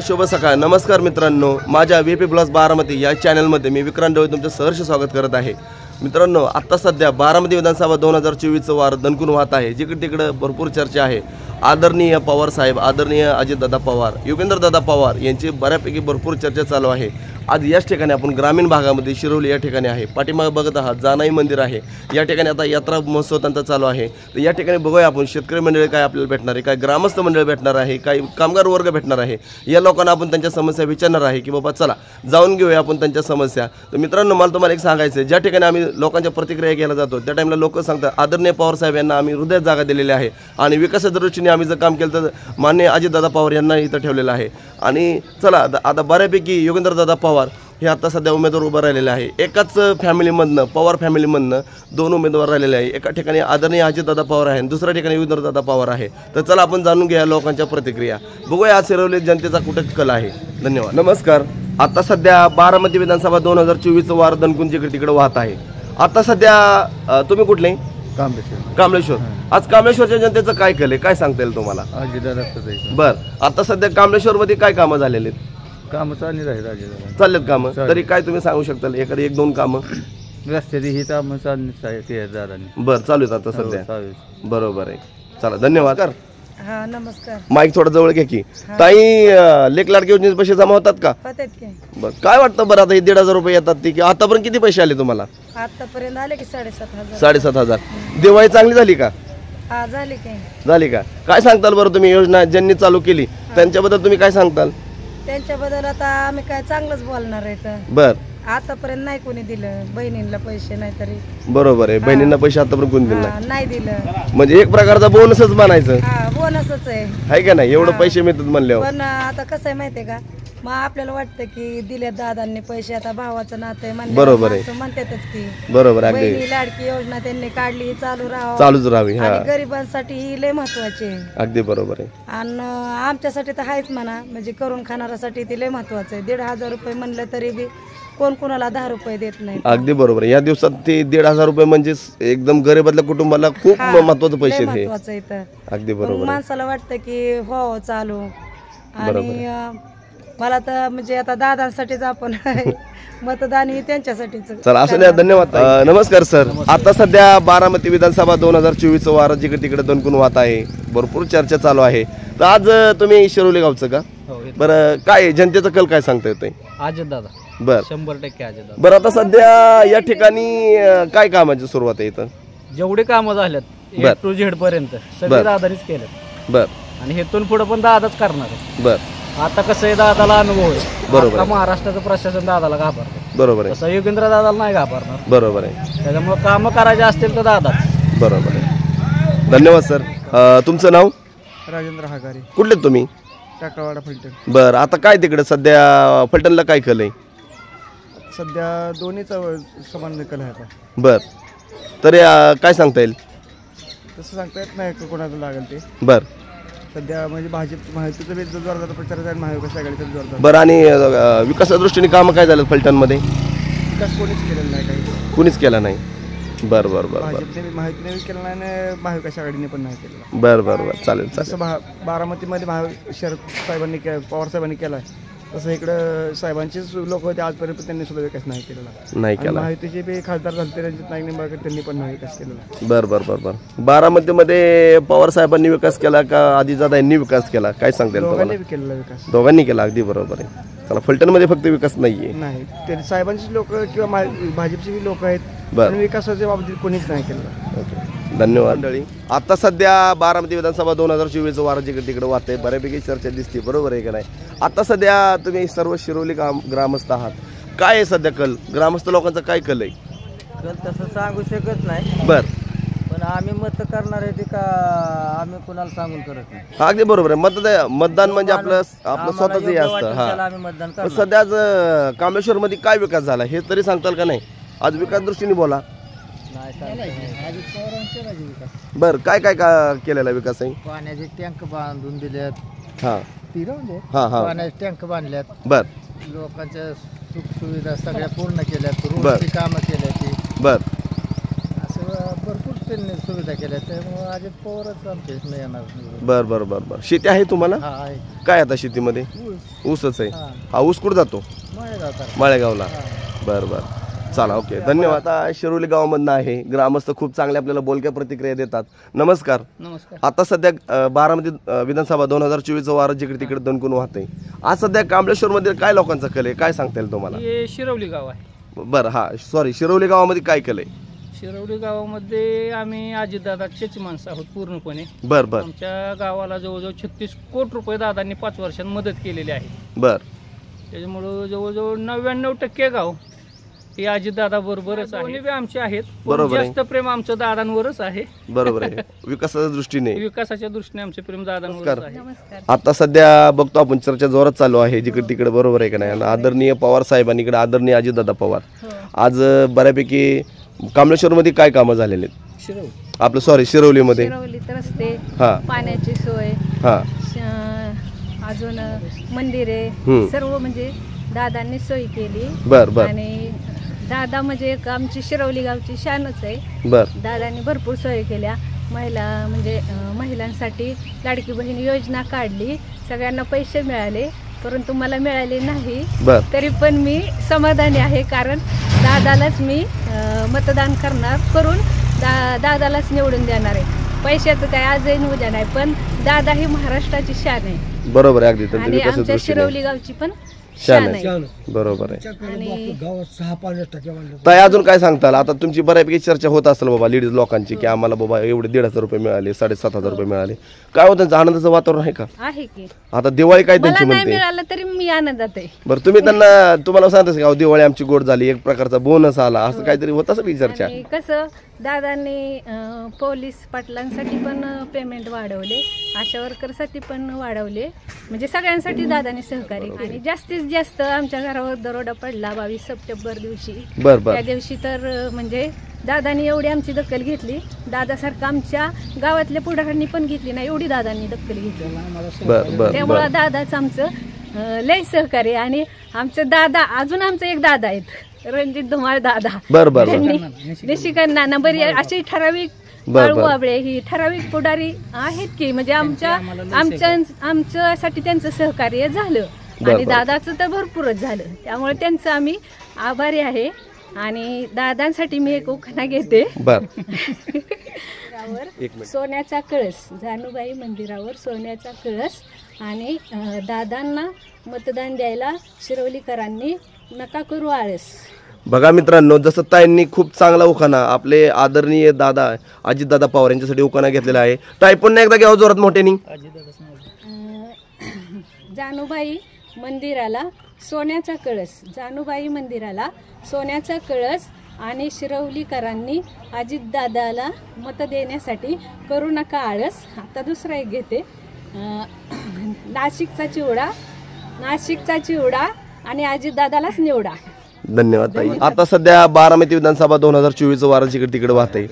शुभ सकाळ. नमस्कार मित्रांनो, माझ्या VP ब्लॉग्स बारामती या चॅनलमध्ये मी विक्रांत डोळे तुमचं सहर्ष स्वागत करत आहे. मित्रांनो, आत्ता सध्या बारामती विधानसभा 2024चं वार दणकून वाहत आहे. जिकडे तिकडे भरपूर चर्चा आहे. आदरणीय पवार साहेब, आदरणीय अजितदादा पवार, योगेंद्रदादा पवार यांची बऱ्यापैकी भरपूर चर्चा चालू आहे. आज याच ठिकाणी आपण ग्रामीण भागामध्ये शिरोली या ठिकाणी आहे. पाठीमागे बघत आहात जानाई मंदिर आहे. या ठिकाणी आता यात्रा महोत्सव त्यांचा चालू आहे. तर या ठिकाणी बघूया आपण शेतकरी मंडळी काय आपल्याला भेटणार आहे, काय ग्रामस्थ मंडळ भेटणार आहे, काय कामगार वर्ग भेटणार आहे. या लोकांना आपण त्यांच्या समस्या विचारणार आहे की बाबा चला जाऊन घेऊया आपण त्यांच्या समस्या. तर मित्रांनो, मला तुम्हाला एक सांगायचं आहे, ज्या ठिकाणी आम्ही लोकांच्या प्रतिक्रिया घ्यायला जातो त्या टाईमला लोक सांगतात आदरणीय पवार साहेब यांना आम्ही हृदयात जागा दिलेली आहे आणि विकासाच्या दृष्टीने आम्ही जर काम केलं तर माननीय अजितदादा पवार यांना इथं ठेवलेलं आहे. आणि चला आता बऱ्यापैकी योगेंद्रदादा पवार हे आता सध्या उमेदवार उभं राहिलेले आहे. एकाच फॅमिलीमधनं, पवार फॅमिलीमधनं दोन उमेदवार राहिलेले आहे. एका ठिकाणी आदरणीय अजितदादा पवार आहे, दुसऱ्या ठिकाणी योगेंद्रदादा पवार आहे. तर चला आपण जाणून घ्या लोकांच्या प्रतिक्रिया, बघूया आज शिरोली जनतेचा कुठे कल आहे. धन्यवाद. नमस्कार. आता सध्या बारामती विधानसभा 2024चं वार दणकून जिकडे तिकडे वाहत आहे. आता सध्या तुम्ही कुठले? कामलेश्वर. आज कामलेश्वरच्या जनतेचं काय केलंय, काय सांगता येईल तुम्हाला? बर, आता सध्या कामलेश्वरमध्ये काय कामं झालेली आहेत? कामं चाललेत कामं, तरी काय तुम्ही सांगू शकता एखादी एक दोन कामं? रस्त्याची ही कामं चालली. बर, चालू आहेत आता सध्या. बरोबर आहे. चला, धन्यवाद. हा, नमस्कार. माईक थोडा जवळ घ्या की. ताई, लेक लाडकी योजनेचे पैसे जमा होतात का? बर, काय वाटतं बरं आता हे 1,500 रुपये येतात ती, आतापर्यंत किती पैसे आले तुम्हाला? आतापर्यंत आले की 7,500. 7,500. दिवाळी चांगली झाली का? झाली का? काय सांगताल बरं तुम्ही, योजना ज्यांनी चालू केली त्यांच्याबद्दल तुम्ही काय सांगताल? त्यांच्याबद्दल आता आम्ही काय चांगलंच बोलणार आहे. बर, आतापर्यंत नाही कोणी दिलं, बहिणींना पैसे नाही तरी. बरोबर आहे, बहिणींना पैसे आतापर्यंत कोणी दिले नाही दिलं. म्हणजे एक प्रकारचा बोनसच म्हणायचं. बोनसच आहे का नाही? एवढं पैसे मिळतात म्हणल्यावर. पण आता कसं आहे माहितीये का, मग आपल्याला वाटतं की दिले दादांनी पैसे, आता भावाचं नातं आहे म्हणलं, बरोबर आहे, म्हणतातच की बरोबर आहे. बहिणी लाडकी योजना त्यांनी काढली, चालूच राहावी. आणि गरिबांसाठी ही लय महत्वाची आहे. अगदी बरोबर आहे. आणि आमच्यासाठी तर आहेच म्हणा, म्हणजे करून खाणाऱ्यासाठी ती लय महत्वाचं आहे. 1,500 रुपये म्हणलं तरी बी कोण कोणाला 10 रुपये देत नाही. अगदी बरोबर. या दिवसात ते 1,500 रुपये म्हणजे एकदम गरीबातल्या कुटुंबाला खूप महत्वाचे पैसे आहेत. अगदी बरोबर. माणसाला वाटतं की हो चालू. आणि मला तर म्हणजे आता दादांसाठीच आपण मतदान ही त्यांच्यासाठीच. चला, असं द्या. धन्यवाद. नमस्कार सर. आता सध्या बारामती विधानसभा 2024चं वार जिकडे तिकडे दणकून वाहत आहे. भरपूर चर्चा चालू आहे. तर आज तुम्ही शिरोली गावचं का? बरं, काय जनतेचा कल काय सांगता येतोय? अजितदादा. बर, 100% अजितदादा. बरं, आता सध्या या ठिकाणी काय कामाची सुरुवात आहे इथं? जेवढे कामं झाल्यात A to Z पर्यंत सगळे दादानीच केलं. बर, आणि हेतून पुढे पण दादाच करणार आहे. बर. आता कसं आहे, दादाला अनुभव आहे. बरोबर. महाराष्ट्राचं प्रशासन दादाला घाबरतं. बरोबर आहे. तसं योगेंद्र दादाला नाही घाबरणार. बरोबर आहे. त्याच्यामुळे कामं करायचे असतील तर दादा. बरोबर आहे. धन्यवाद सर. तुमचं नाव? राजेंद्र हागारे. कुठले तुम्ही? टाकावाडा, फलटण. बरं, आता काय तिकडे सध्या फलटणला काय केलंय? सध्या दोन्हीचा समान निकाल आहे आता. बर, तर काय सांगता येईल? तसं सांगता येत नाही कोणाला लागेल ते. बर, सध्या म्हणजे महायुतीचा बी जोरदार प्रचार आहे, महाविकास आघाडीचा जोरदार. बरं, आणि विकासाच्या दृष्टीने कामं काय झालं फलटणमध्ये? विकास कोणीच केलेला नाही, काही कुणीच केला नाही. बर बर बर. महायुतीने केलं नाही आणि महाविकास आघाडीने पण नाही केलं. बर बर बर. चालेल. तसं बारामतीमध्ये शरद साहेबांनी पवार साहेबांनी केला आहे. तसं इकडं साहेबांचेच लोक होते आजपर्यंत, त्यांनी सुद्धा विकास नाही केलेला. नाही आणि केला. महायुतीचे बी खासदार झाले रणजित नाईक निंबाळकर, त्यांनी पण नाही विकास केलेला. बर बर बर बर. बारामतीमध्ये पवार साहेबांनी विकास केला का आदिदादा यांनी विकास केला, काय सांगता येईल दोघांनी तुम्हाला? बी केलेला विकास दोघांनी केला, अगदी बरोबर आहे. चला, फलटणमध्ये फक्त विकास नाहीये. नाही. ते साहेबांचेच लोक किंवा भाजपचे लोक आहेत, बरं. पण विकासाच्या बाबतीत कोणीच नाही केलेला. ओके, धन्यवाद मंडळी. आता सध्या बारामती विधानसभा 2024 वार जिकडे तिकडे वाहते, बऱ्यापैकी चर्चा दिसते, बरोबर आहे का नाही? आता सध्या तुम्ही सर्व शिरोली ग्रामस्थ आहात, काय आहे सध्या कल? ग्रामस्थ लोकांचा काय कल आहे? कल तसं सांगू शकत नाही, बर, पण आम्ही मत करणार आहे ते का आम्ही कुणाला सांगून करत नाही. हा, अगदी बरोबर आहे. मतदान म्हणजे आपलं आम्हाला स्वतःच हे योग्य असतं. वाटेल त्याला हा, आम्ही मतदान पण करणार. सध्या आज कामेश्वर मध्ये काय विकास झाला हे तरी सांगताल का नाही? आज विकास दृष्टीने बोला. नाही सांगता. बर, काय काय केलेला विकास आहे? पाण्याचे टँक बांधून दिलेत, हा हा हा, पाण्याचे टँक बांधल्यात, बर लोकांच्या सुख सुविधा सगळ्या पूर्ण केल्यात, बर. रोडची कामं केल्यात, बर असं भरपूर त्यांनी सुविधा केल्या. त्यामुळे अजित पवारच आमच्या इथनं येणार. बर बर बर बर. शेती आहे तुम्हाला? हा आहे. काय आता शेतीमध्ये? ऊस. ऊसच आहे. हा. हा, ऊस कुठं जातो? माळेगाव तालुका. माळेगावला. हा. बर बर, चला, ओके, धन्यवाद. आता शिरोली गावामधनं आहे, ग्रामस्थ खूप चांगल्या आपल्याला बोलक्या प्रतिक्रिया देतात. नमस्कार. नमस्कार. आता सध्या बारामती विधानसभा 2024 वार जिकडे तिकडे दणकून वाहते. आज सध्या कांबळेश्वरमध्ये काय लोकांचा कल आहे, काय सांगता येईल तुम्हाला? हे शिरवली गाव आहे. बरं, हा, सॉरी, शिरोली गावामध्ये काय कल आहे? शिरवली गावामध्ये आम्ही अजितदादाचेच माणसं आहोत पूर्णपणे. बर बर आमच्या गावाला जवळजवळ 36 कोटी रुपये दादांनी 5 वर्षांत मदत केलेली आहे. बर त्याच्यामुळं जवळजवळ 99% गाव हे अजितदादा बरोबरच आहे. बी आमचे आहेत, पण बरोबर आहे. जास्त प्रेम आमचं दादांवरच आहे. बरोबर आहे, विकासाच्या दृष्टीने. विकासाच्या दृष्टीने आमचे प्रेम दादांवरच आहे. नमस्कार. आता सध्या बघतो आपण, चर्चा जोरात चालू आहे जिकडे तिकडे, बरोबर आहे का नाही? आणि आदरणीय पवार साहेबांनी, इकडे आदरणीय अजितदादा पवार. आज बऱ्यापैकी कांबळेश्वरमध्ये काय कामं झालेले आहेत? आपलं सॉरी, शिरवलीमध्ये. शिरवलीत रस्ते, हा पाण्याची सोय, हा अजून मंदिरे, हम्म. सर्व म्हणजे दादांनी सोय केली. बर बर आणि दादा म्हणजे एक आमची शिरवली गावची शानच आहे. बर दादांनी भरपूर सोय केल्या. महिलांसाठी लाडकी बहीण योजना काढली, सगळ्यांना पैसे मिळाले, परंतु मला मिळाले नाही. बर तरी पण मी समाधानी आहे, कारण दादालाच मी मतदान करून दादालाच निवडून देणार आहे. पैशाचं काय आजही उद्या नाही, पण दादा ही महाराष्ट्राची शान आहे बरोबर आहे, अगदी त्यांच्या आणि विकासाच्या आमच्या दृष्टीने शिरवली गावची पण शान शान आहे. आहे. बरोबर आहे. आणि ताई, अजून काय सांगताल? आता तुमची बऱ्यापैकी चर्चा होत असेल बाबा लेडीज लोकांची, की आम्हाला बाबा एवढे 1,500 रुपये मिळाले, 7,500 रुपये मिळाले. काय होतं, त्यांचं आनंदाचं वातावरण आहे का? आहे की आता दिवाळी काय मला त्यांची नाही म्हणते? मिळालं तरी मी आनंदात आहे. बरं, तुम्हाला सांगतास का दिवाळी आमची गोड झाली, एक प्रकारचा बोनस आला, असं काहीतरी होत असेल की चर्चा? आणि कसं दादांनी पोलीस पाटलांसाठी पण पेमेंट वाढवले, आशा वर्करसाठी पण वाढवले, म्हणजे सगळ्यांसाठी दादांनी सहकार्य केले. आणि जास्तीत जास्त आमच्या घरावर दरोडा पडला 22 सप्टेंबर दिवशी. बर बर त्या दिवशी तर म्हणजे दादांनी एवढी आमची दखल घेतली, दादासारखं आमच्या गावातल्या पुढाऱ्यांनी पण घेतली नाही, एवढी दादांनी दखल घेतली. बर बर त्यामुळं दादाच आमचं लय सहकार्य. आणि आमचं दादा, अजून आमचं एक दादा आहेत, रणजित धुमाळ दादा. बर बर बर त्यांनी निशिकांत नाना बरी अशी ठराविक बर बर बाबळे ही ठराविक पुढारी आहेत की, म्हणजे आमच्यासाठी त्यांचं सहकार्य झालं. आणि दादाचं तर भरपूरच झालं, त्यामुळे त्यांचं आम्ही आभारी आहे. आणि दादांसाठी मी एक उखाणा घेते. बर सोन्याचा कळस, जानुबाई मंदिरावर सोन्याचा कळस, आणि दादांना मतदान द्यायला शिरवलीकरांनी नका करू आळस. बघा मित्रांनो, जसं ताईंनी खूप चांगला उखाणा आपले आदरणीय दादा अजितदादा पवार यांच्यासाठी उखाणा घेतलेला आहे. ताई, पुन्हा एकदा घ्यावं जोरात मोठ्यानी. जानुबाई मंदिराला सोन्याचा कळस, जानुबाई मंदिराला सोन्याचा कळस, आणि शिरवलीकरांनी अजितदादाला मत देण्यासाठी करू नका आळस. आता दुसरा एक घेते, नाशिकचा चिवडा आणि अजितदादालाच निवडा. धन्यवाद ताई. आता सध्या बारामती विधानसभा 2024 वार जिकडे तिकडे वाहते.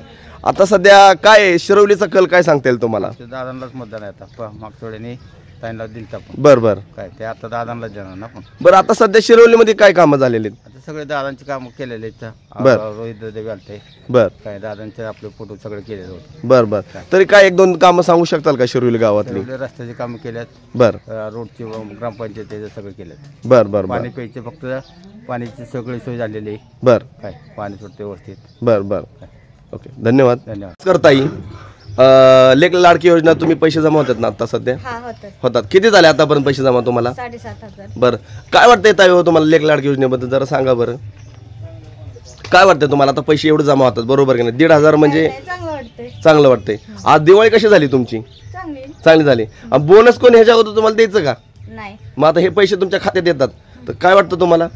आता सध्या काय शिरवलीचा कल काय सांगता येईल तुम्हाला? दादांनाच मतदान आहे आता. मागच्या वेळेने ताईंना दिलं आपण. बर बर काय ते आता दादांनाच देणार ना आपण. बरं, आता सध्या शिरवलीमध्ये काय कामं झालेली आहेत? आता सगळे दादांची कामं केलेले आहेत. बर. रोहित घालते बर काय दादांचे आपले फोटो सगळे केलेले होते. बर बर तरी काय एक दोन कामं सांगू शकताल का शिरोली गावातली? सगळे रस्त्याची कामं केल्यात, बर रोडची ग्रामपंचायतीचे सगळे केलेत. बर बर बर पाणी प्यायचे फक्त पाण्याची सगळी सोय झालेली आहे. बर काय पाणी सुटते व्यवस्थित. बर बर ओके धन्यवाद. धन्यवाद. करताई लेक लाडकी योजना तुम्ही पैसे जमा होतात ना आता सध्या? हा होतं होतात. किती झाले आतापर्यंत पैसे जमा तुम्हाला? 7,500. बरं काय वाटतंय ताई हो तुम्हाला लेक लाडकी योजनेबद्दल जरा सांगा बरं. काय वाटतंय तुम्हाला आता पैसे एवढे जमा होतात बरोबर की नाही? 1,500 म्हणजे चांगलं वाटतंय. चांगलं वाटतंय. आज दिवाळी कशी झाली तुमची? चांगली चांगली झाली. बोनस कोण ह्याच्या अगोदर तुम्हाला द्यायचं का? नाही, मग आता हे पैसे तुमच्या खात्यात येतात तर काय वाटतं तुम्हाला?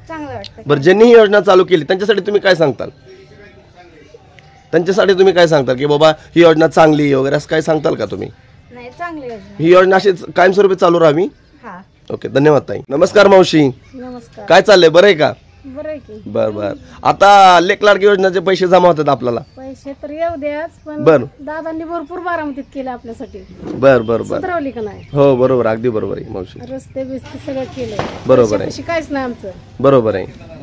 चांगलं वाटतं. बरं ज्यांनी ही योजना चालू केली त्यांच्यासाठी तुम्ही काय सांगताल? त्यांच्यासाठी तुम्ही काय सांगताल की बाबा ही योजना चांगली वगैरे असं काय सांगताल का तुम्ही? नाही, चांगली योजना. ही योजना अशीच कायमस्वरूपी चालू राहावी. हा, ओके धन्यवाद ताई. नमस्कार मावशी, नमस्कार. काय चाललंय बरं आहे का? बरं आहे की. बर बर आता लेक लाडकी योजनेचे पैसे जमा होतात आपल्याला? पैसे तर येऊ द्याच, पण बर दादांनी भरपूर बारामतीत केलं आपल्यासाठी. बर बर बर सुधरवली का नाही? हो बरोबर अगदी बरोबर आहे मावशी, रस्ते बिस्ते सगळं केलंय. बरोबर आहे पैशापाशी काहीच नाही आमचं. बरोबर आहे.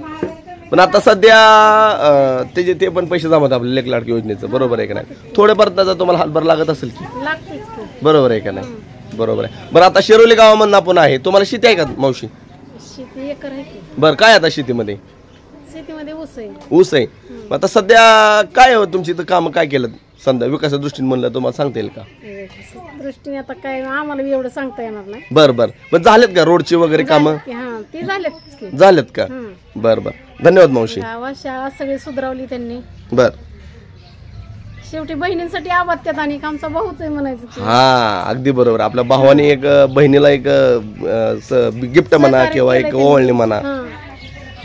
पण आता सध्या ते पण पैसे जमा होतात आपल्या लेक लाडकी योजनेचं बरोबर आहे का नाही? थोडेफार त्याचा तुम्हाला हातभार लागत असेल की? लागतेच की. बरोबर आहे का नाही? बरोबर आहे. बरं आता शिरोली गावामधून आपण आहे, तुम्हाला शेती आहे का मावशी? शेती एकर आहे की. बरं काय आता शेतीमध्ये? शेतीमध्ये ऊस आहे. ऊस आहे. मग आता सध्या काय हो तुमची इथं कामं काय केलं समजा विकासाच्या दृष्टीने म्हणलं तुम्हाला सांगता येईल का? दृष्टीने आता काय आम्हाला एवढं सांगता येणार नाही. बरं बरं मग झालेत का रोडची वगैरे कामं? हा, ती झालेच की. झालेत का? बरं बरं धन्यवाद मावशी. गावात शाळा सगळी सुधरवली त्यांनी. बर शेवटी बहिणींसाठी आबाद आणि एक आमचा भाऊच आहे म्हणायचं ते. हा अगदी बरोबर. आपल्या भावाने एक बहिणीला एक गिफ्ट म्हणा सहकार्य किंवा एक केलं त्यांनी. ओवाळणी म्हणा. हा,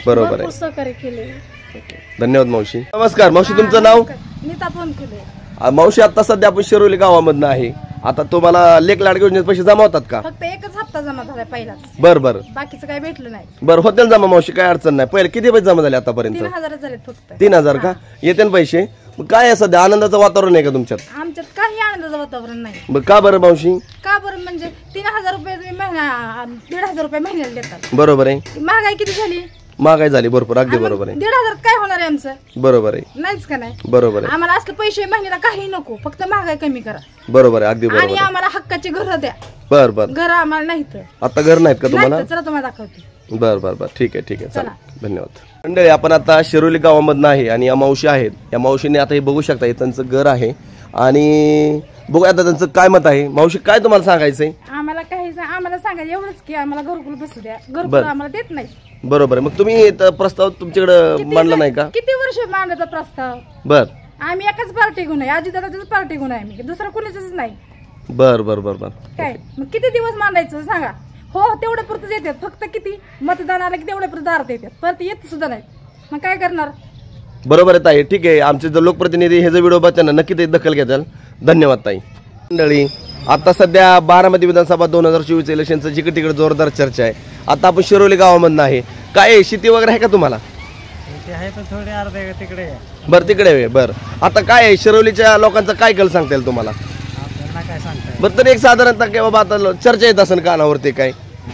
बरोबर भरपूर आहे. सहकार्य केले. धन्यवाद मावशी. नमस्कार मावशी, तुमचं नाव? नीता फोन केले. मावशी आता सध्या आपण शिरोली गावामधनं आहे. आता तुम्हाला लेक लाडकी योजनेचे पैसे जमा होतात का? फक्त एकच हप्ता जमा झालाय पहिलाच, बर बर बाकीचं काही भेटलं नाही. बर होते ना जमा मावशी, काय अडचण नाही. पहिले किती पैसे जमा झाले आतापर्यंत? 3,000 झालेत फक्त. 3,000 का? येते ना पैसे? मग काय आहे सध्या आनंदाचं वातावरण आहे का तुमच्यात? आमच्यात काही आनंदाचं वातावरण नाही. मग का बरं मावशी? का बरं म्हणजे 3,000 रुपये तुम्ही महिना 1,500 रुपये महिन्याला देतात. बरोबर आहे. महागाई किती झाली? महागाई झाली भरपूर. अगदी बरोबर आहे. 1,500 काय होणार आहे आमचं? बरोबर आहे. नाहीच का नाही. बरोबर आहे. आम्हाला असलं पैसे महिन्याला काही नको, फक्त महागाई कमी करा बरोबर आहे. अगदी बरोबर आणि आहे. आम्हाला हक्काची घरं द्या. बर बर घर आम्हाला नाही तर आता घर नाहीत का तुम्हाला? चला तुम्हाला दाखवते. बर बर बर ठीक आहे चालेल धन्यवाद. मंडळी आपण आता शिरोली गावामधनं आहे आणि या मावशी आहेत. या मावशीने आता हे बघू शकता हे त्यांचं घर आहे आणि बघूया आता त्यांचं काय मत आहे. मावशी काय तुम्हाला सांगायचंय? आम्हाला काही आम्हाला सांगायचं एवढंच की आम्हाला घरकुल बसू द्या. घरकुल आम्हाला देत नाही. बरोबर आहे. मग तुम्ही इथं प्रस्ताव तुमच्याकडे मांडला नाही का? किती वर्ष मांडायचा प्रस्ताव? बर आम्ही एकाच पार्टी गुण आहे, अजितदादाच पार्टी गुण आहे. आम्ही दुसरा कोणाचंच नाही. बर बर बर बर काय मग किती दिवस मांडायचं सांगा? हो तेवढं पुरतं येतात, फक्त किती मतदान आलं की तेवढ्या पुरतं दारात येतात, परत येत सुद्धा नाही. मग काय करणार? बरोबर आहे ताई. ठीक आहे आमचे जर लोकप्रतिनिधी हे जर व्हिडिओ बघताना नक्की ते दखल घेताल. धन्यवाद ताई. मंडळी आता सध्या बारामती विधानसभा 2024 इलेक्शनचं जिकडे तिकडे जोरदार चर्चा आहे. आता आपण शिरोली गावामधनं आहे. काय शेती वगैरे आहे का तुम्हाला? आहे तर थोडे अर्धे तिकडे बरं तिकडे आहे. बरं आता काय आहे शिरोलीच्या लोकांचा काय कल सांगता येईल तुम्हाला? आपल्याला काय सांगताय बरं तरी एक साधारणतः की बाबा आता चर्चा येत असेल कानावरती काय?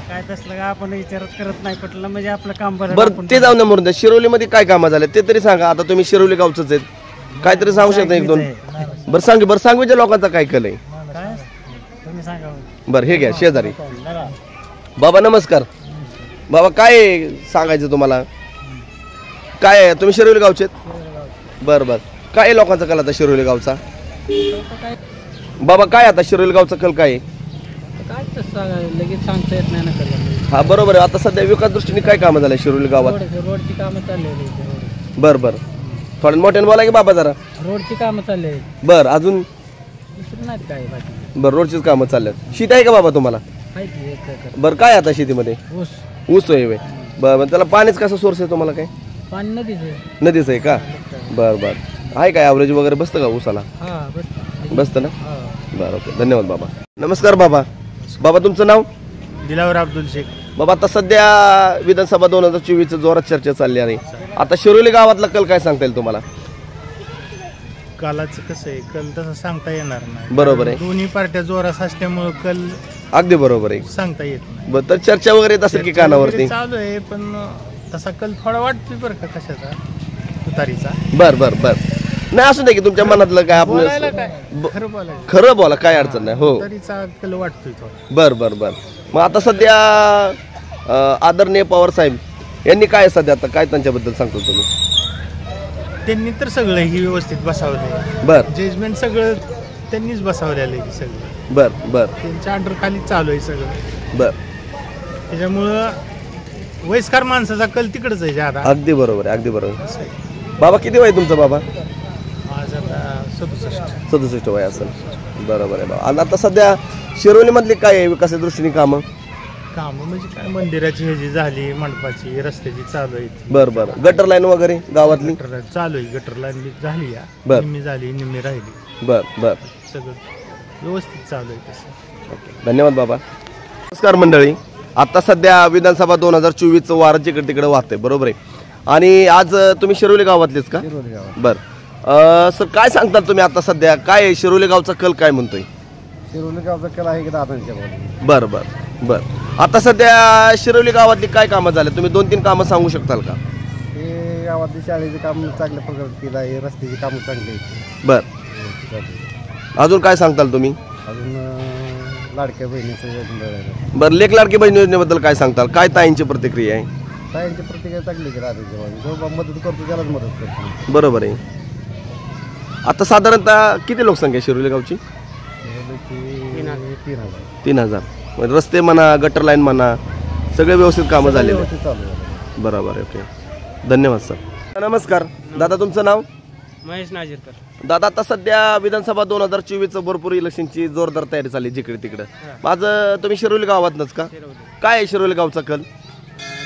काय तसलं का आपण विचारच करत नाही कुठलं म्हणजे आपलं काम बरं. बरं ते जाऊन म्हणून द्या. शिरोलीमध्ये काय कामं झाले ते तरी सांगा. आता तुम्ही शिरोली गावचंच आहेत, काहीतरी सांगू शकता एक दोन? बरं सांगवीच्या लोकांचा काय कल आहे? काय तुम्ही सांगा. बरं हे घ्या शेजारी. बाबा नमस्कार. बाबा काय सांगायचं तुम्हाला? काय तुम्ही शिरोली गावचे? बरं बरं काय लोकांचा कल आता शिरोली गावचा? बाबा काय आता शिरोली गावचा कल काय आहे? काय तसं लगेच सांगता येत नाही ना कधी. हा बरोबर आहे. आता सध्या विकास दृष्टीने काय कामं झाले शिरोली गावात? रोडची कामं चाललेली. बरं बरं थोड्या मोठ्याने बोला की बाबा जरा. रोडची कामं चाललेली. बरं अजून? दुसरं नाही काय बाकी. बरं रोडचीच कामं चालल्यात. शेती आहे का बाबा तुम्हाला? आहे की एक एकर. बरं काय आता शेतीमध्ये? ऊस. ऊस आहे व्हय. बरं त्याला पाणीच कसा सोर्स आहे तुम्हाला काय? पाणी नदीचं. नदीच आहे का? बरं बरं आहे काय ॲव्हरेज वगैरे बसतं का ऊसाला? हा बसतं ना? बरं ओके धन्यवाद बाबा. नमस्कार बाबा. बाबा तुमचं नाव? दिलावर अब्दुल शेख. बाबा आता सध्या विधानसभा 2024 जोरात चर्चा चालली आहे. आता शिरोली गावातला कल काय सांगता येईल तुम्हाला? कालाचं कसं आहे, कल तसं सांगता येणार नाही. बरोबर आहे. दोन्ही पार्ट्या जोरात असल्यामुळे कल अगदी बरोबर आहे. सांगता येत नाही. बरं तर चर्चा वगैरे येत असेल की कानावरती? चालू आहे पण तसा कल थोडा वाटतोय बरं का कशाचा तुतारीचा. बर बर बर. नाही असू दे की तुमच्या मनातलं काय बोलायला आपलं काय खरं बोलायला खरं बोला, काय अडचण नाही. हो तुतारीचा कल वाटतोय थोडा. बर बर बर. मग आता सध्या आदरणीय पवार साहेब यांनी काय सध्या आता काय त्यांच्याबद्दल सांगतो तुम्ही? त्यांनी तर सगळं ही व्यवस्थित बसवलंय. बर जजमेंट सगळं त्यांनीच बसवलेलं आहे सगळं. बर बर त्यांच्या अंडर खाली चालू आहे सगळं. बर. त्याच्यामुळं वयस्कर माणसाचा कल तिकडच आहे ज्यादा. अगदी बरोबर आहे, अगदी बरोबर. बाबा किती वय तुमचं बाबा? आज आता 67. 67 वय असेल. बरोबर आहे बाबा. आणि आता सध्या शिरोलीमधली काय आहे विकासाच्या दृष्टीने कामं? कामं म्हणजे काय मंदिराची ह्याची झाली, मंडपाची, रस्त्याची चालू आहे. बर बर. गटर लाईन वगैरे गावातली गटर चालू आहे. गटर लाईन झाली या बर. निम्मी झाली निम्मी राहिली. बर बर. सगळं व्यवस्थित चालू आहे तसं. ओके, धन्यवाद बाबा. नमस्कार मंडळी. आता सध्या विधानसभा 2024चं वार जिकडे तिकडे वाहतंय, बरोबर आहे. आणि आज तुम्ही शिरोली गावातलेच का? बर. सर काय सांगताल तुम्ही आता सध्या काय शिरोली गावचा कल काय म्हणतोय? शिरोली गावचा कल आहे की दादांच्या बाजूने. बर बर बर. आता सध्या शिरोली गावातली काय कामं झाले तुम्ही 2-3 कामं सांगू शकताल का? हे गावातली शाळेचे काम चांगल्या प्रकारे केलं आहे, रस्त्याची कामं चांगली आहेत. बर. अजून काय सांगताल तुम्ही? अजून लाडक्या बहिणीचं योजना. बरं, लेक लाडकी बहीण योजनेबद्दल काय सांगताल? काय ताईंची प्रतिक्रिया आहे? ताईंची प्रतिक्रिया चांगली की दादांच्या बाजूने. जो मदत करतो त्यालाच मदत करतो. बरोबर आहे. आता साधारणतः किती लोकसंख्या आहे शिरोली गावची? 3000. म्हणजे रस्ते म्हणा, गटर लाईन म्हणा, सगळे व्यवस्थित कामं झालेली आहेत. चालू आहे. बरोबर आहे. ओके, धन्यवाद सर. नमस्कार दादा, तुमचं नाव? महेश नाजीरकर. दादा, आता सध्या विधानसभा 2024चं भरपूर इलेक्शनची जोरदार तयारी चालली जिकडे तिकडे. माझं तुम्ही शिरोली गावातनंच का? काय आहे शिरोली गावचा कल?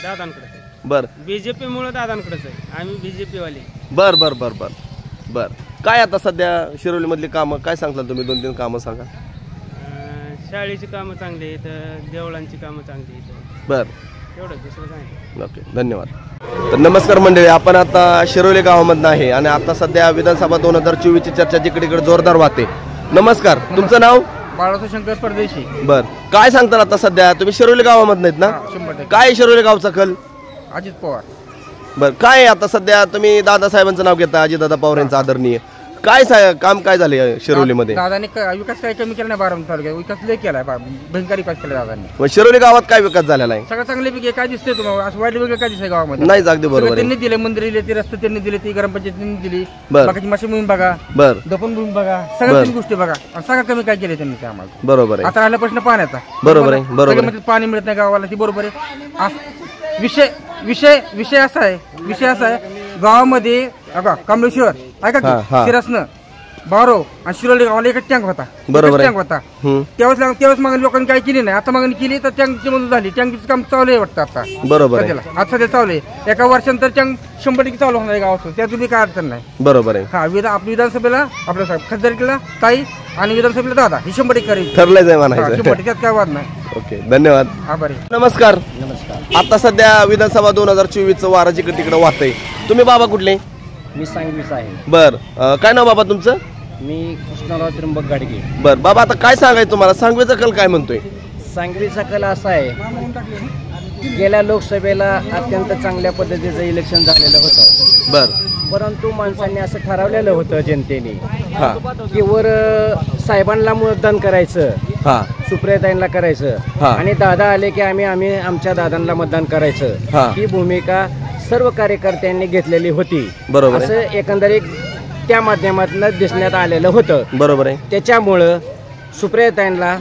दादांकडे. बर. बीजेपी मुळे दादांकडेच आहे. आम्ही बीजेपी वाले. बर बर बर बर बर. काय आता सध्या शिरोलीमधली कामं काय सांगताल तुम्ही? 2-3 कामं सांगा. शाळेची कामं चांगली आहेत, देवळांची कामं चांगली आहेत. बर. एवढं दुसरं काय. ओके, धन्यवाद. तर नमस्कार मंडळी, आपण आता शिरोली गावामधनं आहे आणि आता सध्या विधानसभा 2024ची चर्चा जिकडे तिकडे जोरदार वाहते. नमस्कार, तुमचं नाव? बाळासाहेब शंकर परदेशी. बर. काय सांगताल आता सध्या तुम्ही शिरोली गावामधनं आहेत ना? 100%. काय शिरोली गावचा कल? अजित पवार. बर. काय आहे आता सध्या तुम्ही दादासाहेबांचं नाव घेता, अजितदादा पवार यांचं आदरणीय काय काम काय झाले शिरोलीमध्ये? दादाने विकास काही कमी केला नाही. बारामती तालुक्यात विकास लय केलाय, भयंकर विकास केला दादांनी. मग शिरोली गावात काय विकास झालेला आहे? सगळं चांगल्यापैकी काय दिसतंय तुम्हाला? असं वाईट वेगळं काय दिसतंय गावामध्ये? नाही, अगदी बरोबर आहे. त्यांनी दिले, मंदिर दिले, ते रस्ते त्यांनी दिले, ती ग्रामपंचायतीने दिली, बर. बाकीची माशी म्हणून बघा, बर. दफन म्हणून बघा, सगळ्या तीन गोष्टी बघा. आणि सगळं कमी काय केले त्यांनी ते आम्हाला. बरोबर आहे. आता राहिला प्रश्न पाण्याचा. बरोबर आहे, बरोबर आहे. सगळ्यामध्ये पाणी मिळत नाही गावाला, ती बरोबर आहे. विषय असा आहे गावामध्ये कमलेश्वर ऐका की सिरसनं बारो आणि शिरोली गावाला एक टँक होता. बरोबर आहे. टँक होता त्यावेळेस मागणी लोकांनी काय केली नाही. आता मागणी केली तर टँकची मंजूर झाली. टँकचं काम चालू आहे वाटतं आता. बरोबर आहे. आता सध्या चालू आहे. एका वर्षानंतर टँक 100% चालू होणार आहे गावात. त्यात तुम्ही काय अडचण नाही. बरोबर आहे. हा आपल्या विधानसभेला आपल्या खासदारकीला ताई आणि विधानसभेला दादा ही 100% करायची. ठरलंच आहे म्हणायचं. 100% त्यात काय वाद नाही. ओके, धन्यवाद. आभारी. नमस्कार. आता सध्या विधानसभा 2024चं वारं जिकडे तिकडे वाहतंय. तुम्ही बाबा कुठले? मी सांगलीचा आहे. बर. काय नाव बाबा तुमचं? मी कृष्णराव त्र्यंबक गाडगे. बर. बाबा, आता काय सांगायचं तुम्हाला? सांगवीचा कल काय म्हणतोय? सांगलीचा कल असा आहे, गेल्या लोकसभेला अत्यंत चांगल्या पद्धतीचं इलेक्शन झालेलं होतं. बर. परंतु माणसांनी असं ठरवलेलं होतं जनतेने हा की वर साहेबांना मतदान करायचं, हा सुप्रियाताईंना करायचं हा. आणि दादा आले की आम्ही आमच्या दादांना मतदान करायचं. हा. ही भूमिका सर्व कार्यकर्त्यांनी घेतलेली होती. बरोबर आहे. असं एकंदरीत त्या माध्यमातून दिसण्यात आलेलं होतं. बरोबर आहे. त्याच्यामुळं सुप्रियाताईंना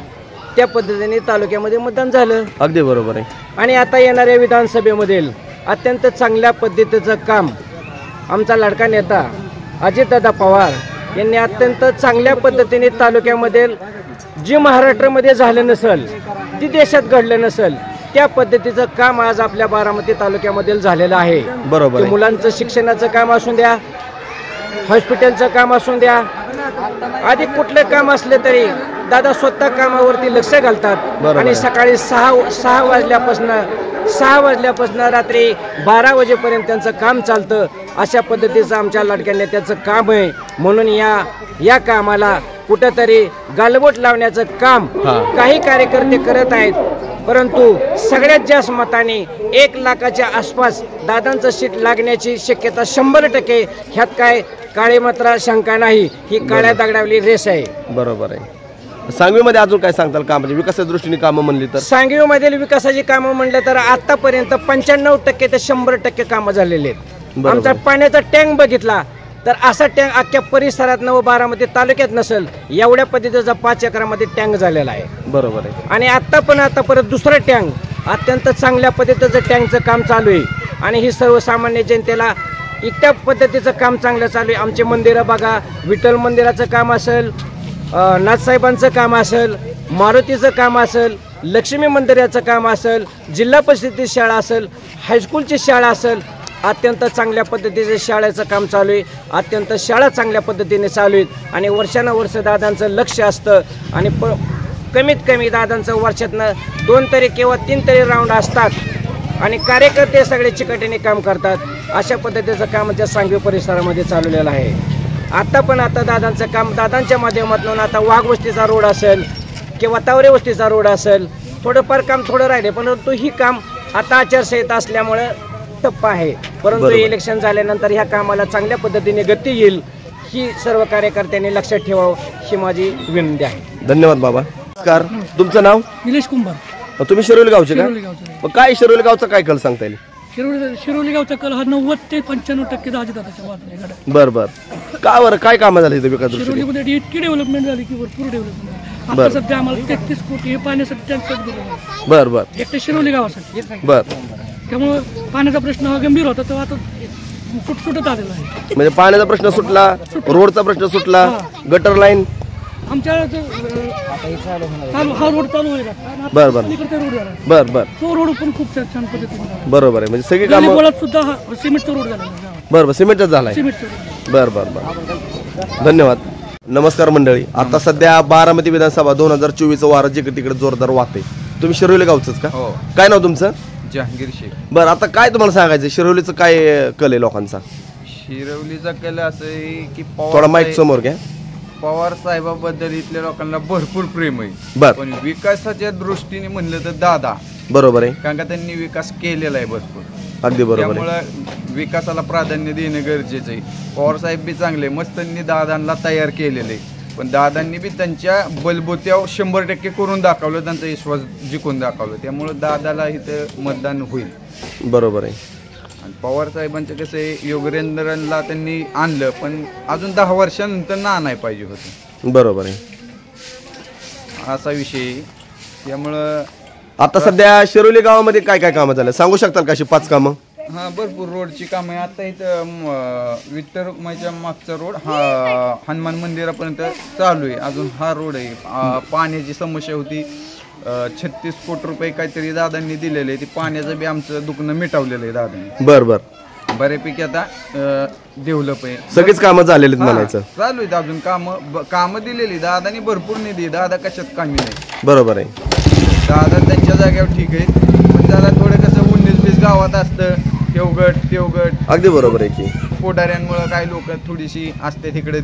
त्या पद्धतीने तालुक्यामध्ये मतदान झालं. अगदी बरोबर आहे. आणि आता येणाऱ्या विधानसभेमधील अत्यंत चांगल्या पद्धतीचं काम आमचा लाडका नेता अजितदादा पवार यांनी अत्यंत चांगल्या पद्धतीने तालुक्यामध्ये जी महाराष्ट्रामध्ये झालं नसेल, ती देशात घडलं नसेल, त्या पद्धतीचं काम आज आपल्या बारामती तालुक्यामध्ये झालेलं आहे. बरोबर आहे. मुलांचं शिक्षणाचं काम असून द्या, हॉस्पिटलचं काम असून द्या, आधी कुठले काम असले तरी दादा स्वतः कामावरती लक्ष घालतात. आणि सकाळी 6 वाजल्यापासून रात्री 12 वाजेपर्यंत त्यांचं काम चालतं. अशा पद्धतीचं आमच्या लाडक्या नेत्याचं काम आहे. म्हणून या कामाला कुठंतरी गालबोट लावण्याचं काम काही कार्यकर्ते करत आहेत. परंतु सगळ्यात जास्त मताने 1 लाखाच्या आसपास दादांचं सीट लागण्याची शक्यता 100%. ह्यात काय काळे मात्र शंका नाही. ही काळ्या दगडावली रेस आहे. बरोबर आहे. सांगवीमध्ये अजून काय सांगताल का, म्हणजे विकासाच्या दृष्टीने कामं म्हणली तर? सांगवीमधील विकासाची कामं म्हणलं तर आतापर्यंत 95% ते 100% कामं झालेली आहेत. आमचा पाण्याचा टँक बघितला तर असा टँक अख्ख्या परिसरात व बारामती तालुक्यात नसेल एवढ्या पद्धतीचा 5 एकरामध्ये टँक झालेला आहे. बरोबर आहे. आणि आता परत दुसरा टँक अत्यंत चांगल्या पद्धतीचं टँकचं काम चालू आहे. आणि ही सर्वसामान्य जनतेला इतक्या पद्धतीचं काम चांगलं चालू आहे. आमचे मंदिरं बघा, विठ्ठल मंदिराचं काम असेल, नाथसाहेबांचं काम असेल, मारुतीचं काम असेल, लक्ष्मी मंदिराचं काम असेल, जिल्हा परिषदेची शाळा असेल, हायस्कूलची शाळा असेल, अत्यंत चांगल्या पद्धतीचं शाळेचं काम चालू आहे. अत्यंत शाळा चांगल्या पद्धतीने चालू आहेत. आणि वर्षानुवर्ष दादांचं लक्ष असतं. आणि कमीत कमी दादांचं वर्षातनं 2 तरी किंवा 3 तरी राऊंड असतात. आणि कार्यकर्ते सगळे चिकटीने काम करतात. अशा पद्धतीचं काम त्या सांगवी परिसरामध्ये चालवलेलं आहे. आता दादांचं काम दादांच्या माध्यमातून आता वाघवस्तीचा रोड असेल किंवा तावरे वस्तीचा रोड असेल, थोडंफार काम थोडं राहिले, परंतु ही काम आता आचारसंहिता असल्यामुळं टप्पा आहे. परंतु इलेक्शन झाल्यानंतर ह्या कामाला चांगल्या पद्धतीने गती येईल ही सर्व कार्यकर्त्यांनी लक्षात ठेवावं ही माझी विनंती आहे. धन्यवाद बाबा. नमस्कार, तुमचं नाव? निलेश कुंभार. तुम्ही शिरोली गावचे का? मग काय शिरोली गावचा काय कल सांगता येईल? शिरोली गावचा कल हा 90 ते 95% दादाच्या बाजूने. बर बर. का बरं, काय कामं झाली इथे विकास? शिरोलीमध्ये इतकी डेव्हलपमेंट झाली की भरपूर डेव्हलपमेंट. आता सध्या आम्हाला 33 कोटी हे पाण्यासाठी टँकर दिले. बर बर. एकटे शिरोली गावासाठी. बर. त्यामुळे पाण्याचा प्रश्न हा गंभीर होता, तो आता सुटत आलेला आहे. म्हणजे पाण्याचा प्रश्न सुटला, रोडचा प्रश्न सुटला, गटर लाईन आमच्या हा रोड चालू होईल. बर बर बर बर. तो रोड पण खूप छान पद्धतीने बरोबर आहे. म्हणजे सगळी कामं सुद्धा सिमेंटचा रोड झाला. बरोबर, सिमेंटचा झालाय. सिमेंटचा. बर बर बर. धन्यवाद. नमस्कार मंडळी. आता सध्या बारामती विधानसभा 2024 वार जिकडे तिकडे जोरदार वाहते. तुम्ही शिरोली गावचंच का? हो. काय नाव तुमचं? जहांगीर शेख. बरं, आता काय तुम्हाला सांगायचं, शिरोलीचं काय कल आहे लोकांचा? शिरवलीचा कल असं आहे की थोडा माईक समोर घ्या. पवार साहेबाबद्दल इथल्या लोकांना भरपूर प्रेम आहे. बर. पण विकासाच्या दृष्टीने म्हणलं तर दादा बरोबर आहे, कारण का त्यांनी विकास केलेला आहे भरपूर. अगदी बरोबर. त्यामुळं विकासाला प्राधान्य देणं गरजेचं आहे. पवार साहेब बी चांगले, मस्त त्यांनी दादांना तयार केलेलं आहे. पण दादांनी बी त्यांच्या बलबोत्यावर 100% करून दाखवलं, त्यांचा विश्वास जिंकून दाखवलं. त्यामुळं दादाला इथं मतदान होईल. बरोबर आहे. आणि पवार साहेबांचं कसं आहे, योगेंद्रांना त्यांनी आणलं पण अजून 10 वर्षानंतर ना आणायला पाहिजे होतं. बरोबर आहे, असा विषय. त्यामुळं आता सध्या शिरोली गावामध्ये काय काय कामं झालं सांगू शकताल का? अशी 5 कामं. हां, भरपूर रोडची कामं आहे. आता इथं विठ्ठल रुक्माईच्या मागचा रोड हा हनुमान मंदिरापर्यंत चालू आहे. अजून हा रोड आहे. पाण्याची समस्या होती, 36 कोटी रुपये काहीतरी दादांनी दिलेले आहे. ते पाण्याचं बी आमचं दुखणं मिटवलेलं आहे दादांनी. बर बर. बऱ्यापैकी आता डेव्हलप आहे. सगळीच कामं झालेली म्हणायचं. चालू आहेत अजून कामं दिलेली दादांनी, भरपूर निधी. दादा कशात कामी नाही. बरोबर आहे. दादा त्यांच्या जागेवर ठीक आहे, पण त्याला थोडं कसं 19-20 गावात असतं, तेवगट. अगदी बरोबर आहे की पोटाऱ्यांमुळे काही लोक थोडीशी असते तिकडे.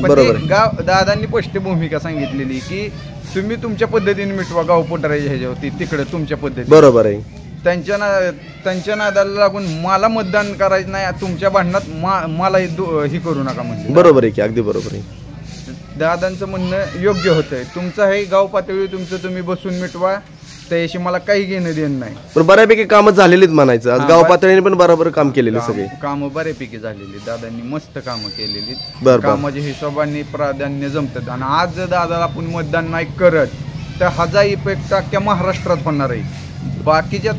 पण बरोबर. गाव दादांनी स्पष्ट भूमिका सांगितलेली की तुम्ही तुमच्या पद्धतीने मिटवा गाव पोटाऱ्याच्या ह्याच्यावरती, तिकडे तुमच्या पद्धतीने. बरोबर आहे. त्यांच्या नादाला लागून मला मतदान करायचं नाही, तुमच्या भांडणात मला ही करू नका म्हणजे. बरोबर आहे की अगदी बरोबर आहे. दादांचं म्हणणं योग्य होतंय. तुमचं हे गाव पातळी तुमचं तुम्ही बसून मिटवा, त्याशी मला काही घेणं देणं नाही. पण बऱ्यापैकी कामं झालेलीच म्हणायचं. आज गाव पातळीने पण बरोबर काम केलेले सगळे कामं बऱ्यापैकी झालेली. दादांनी मस्त कामं केलेली. बरोबर. कामाच्या हिशोबाने प्राधान्य जमतात. आणि आज जर दादाला आपण मतदान नाही करत तर ह्याचा इफेक्ट अख्ख्या महाराष्ट्रात होणार आहे. बाकीच्या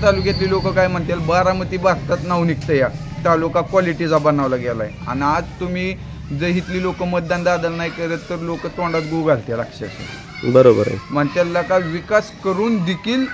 तालुक्यातली लोक काय म्हणतील, बारामती भारतात नाव निघतं, या तालुका क्वालिटीचा बनवला गेलाय. आणि आज तुम्ही जर इथली लोक मतदान दादाला नाही करत तर लोक तोंडात गू घालतील अक्षरशः. बरोबर आहे. म्हणत्याला का विकास करून देखील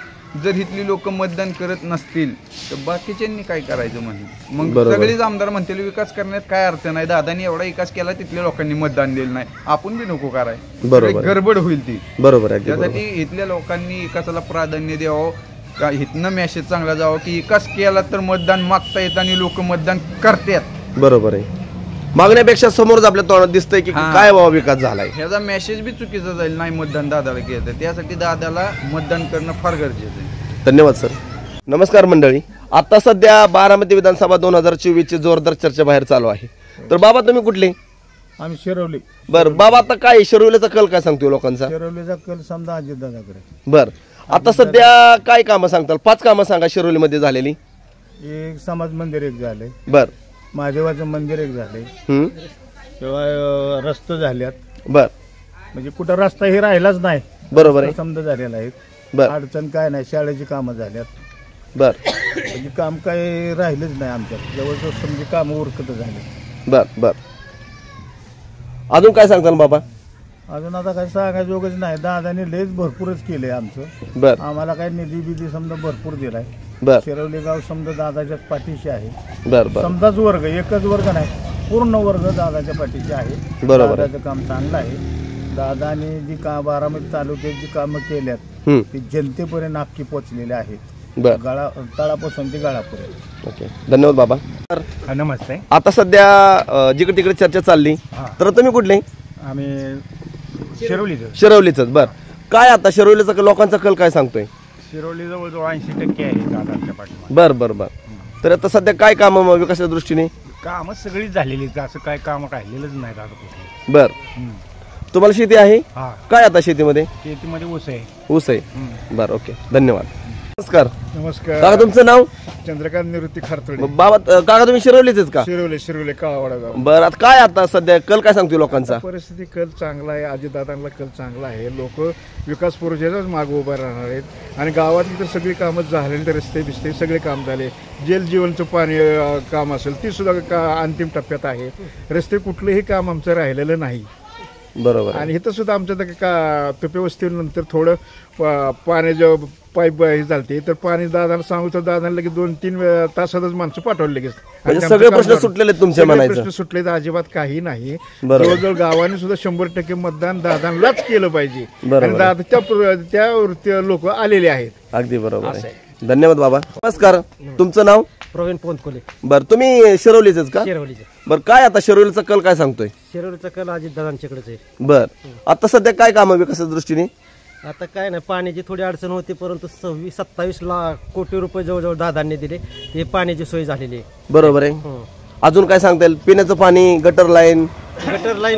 जर इथली लोक मतदान करत नसतील तर बाकीच्यांनी काय करायचं म्हणून. मग सगळेच आमदार म्हणतील विकास करण्यात काय अर्थ नाही. दादानी एवढा विकास केला, तिथल्या लोकांनी मतदान दिलं नाही, आपण बी नको कराय. बरोबर, गडबड होईल ती. बरोबर आहे. त्यासाठी इथल्या लोकांनी विकासाला प्राधान्य द्यावं. का इथनं मेसेज चांगला जावं की विकास केला तर मतदान मागता येत आणि लोक मतदान करतात. बरोबर आहे. मागण्यापेक्षा समोरच आपल्या तोंडात दिसतंय की काय बाबा विकास झालाय. ह्याचा मेसेज बी चुकीचा जाईल नाही मतदान दादाला केलं तर, त्यासाठी दादाला मतदान करणं फार गरजेचं आहे. धन्यवाद सर. नमस्कार मंडळी, आता सध्या बारामती विधानसभा 2024 ची जोरदार चर्चा बाहेर चालू आहे. तर बाबा तुम्ही कुठले? आम्ही शिरवली. बरं बाबा, आता काय शिरवलीचा कल काय सांगतोय लोकांचा? शिरवलीचा कल समजा अजितदादाकडे. बर, आता सध्या काय कामं सांगताल? 5 कामं सांगा शिरोलीमध्ये झालेली. एक समाज मंदिर एक झालंय. बर. महादेवाचं मंदिर एक झालंय. शिवाय रस्ते झाल्यात. बर. म्हणजे कुठं रस्ता हे राहिलाच नाही. बरोबर आहे. समजा झालेला आहे. बर. अडचण काय नाही, शाळेची कामं झाल्यात. बर. म्हणजे काम काही राहिलंच नाही आमच्यात, जवळजवळ समजी काम उरकत झाले. बर बर. अजून काय सांगताल बाबा? अजून आता काय सांगायजोगच नाही. दादाने लयच भरपूरच केलंय आमचं. बर. आम्हाला काय निधी बिधी समजा भरपूर दिलाय. बर. शिरवली गाव समजा दादाच्या पाठीशी आहे. बर बर. समजाच वर्ग, एकच वर्ग नाही, पूर्ण वर्ग दादाच्या पाठीशी आहे. बरोबर. दादाचं काम चांगलं आहे. दादाने जी बारामती तालुक्यात जी कामं केल्यात ती जनतेपर्यंत नक्की पोचलेली आहेत. गळा तळापासून ते गळापर्यंत. ओके, धन्यवाद बाबा. नमस्ते. आता सध्या जिकडे तिकडे चर्चा चालली, तर तुम्ही कुठले? आम्ही शिरवलीच. शिरवलीच. बर, काय आता शिरवलीचा लोकांचा कल काय सांगतोय? शिरवली जवळजवळ 80% आहे दादाच्या पाठीमागे. बर बर बर. तर आता सध्या काय कामं विकासाच्या दृष्टीने? कामं सगळीच झालेली, असं काय काम राहिलेलंच नाही दादा. बर. तुम्हाला शेती आहे? काय आता शेतीमध्ये? शेतीमध्ये ऊस आहे. ऊस आहे. बर, ओके, धन्यवाद. नमस्कार. नमस्कार. काका तुमचं नाव? चंद्रकांत निवृत्ती खारतोडे. बाबा काका तुम्ही शिरवलीच का? शिरवले काळावाडा गाव. बरं, आता काय आता सध्या कल काय सांगतोय लोकांचा? परिस्थिती कल चांगला आहे. अजितदादांना कल चांगला आहे. लोक विकास पुरुषाच्याच मागे उभा राहणार आहेत. आणि गावातली तर सगळी कामं झालेली, तर रस्ते बिस्ते सगळे काम झाले. जल जीवनचं पाणी काम असेल ती सुद्धा अंतिम टप्प्यात आहे. रस्ते कुठलंही काम आमचं राहिलेलं नाही. बरोबर. आणि इथं सुद्धा आमच्या पेपेवस्तीनंतर थोडं पाण्याचं पाईप हे चालते, तर पाणी दादाला सांगू तर दादाला लगेच 2-3 तासातच माणसं पाठवले लगेच. सगळे प्रश्न सुटलेले तुमच्या म्हणायचं? प्रश्न सुटले तर अजिबात काही नाही. जवळजवळ गावाने सुद्धा 100% मतदान दादांनाच केलं पाहिजे. आणि दादा त्या लोक आलेले आहेत. अगदी बरोबर आहे. धन्यवाद बाबा. नमस्कार. तुमचं नाव? प्रवीण पोंतकोले. बरं, तुम्ही शिरवलीच का? शिरवलीचे. बरं, काय आता शिरवलीचा कल काय सांगतोय? शिरवलीचा कल अजितदादांच्याकडेच आहे. बर, आता सध्या काय कामं विकासाच्या दृष्टीने? आता काय नाही, पाण्याची थोडी अडचण होती, परंतु 26-27 लाख कोटी रुपये जवळजवळ दादांनी दिले. ते पाण्याची सोय झालेली आहे. बरोबर आहे. अजून काय सांगता येईल? पिण्याचं पाणी, गटर लाईन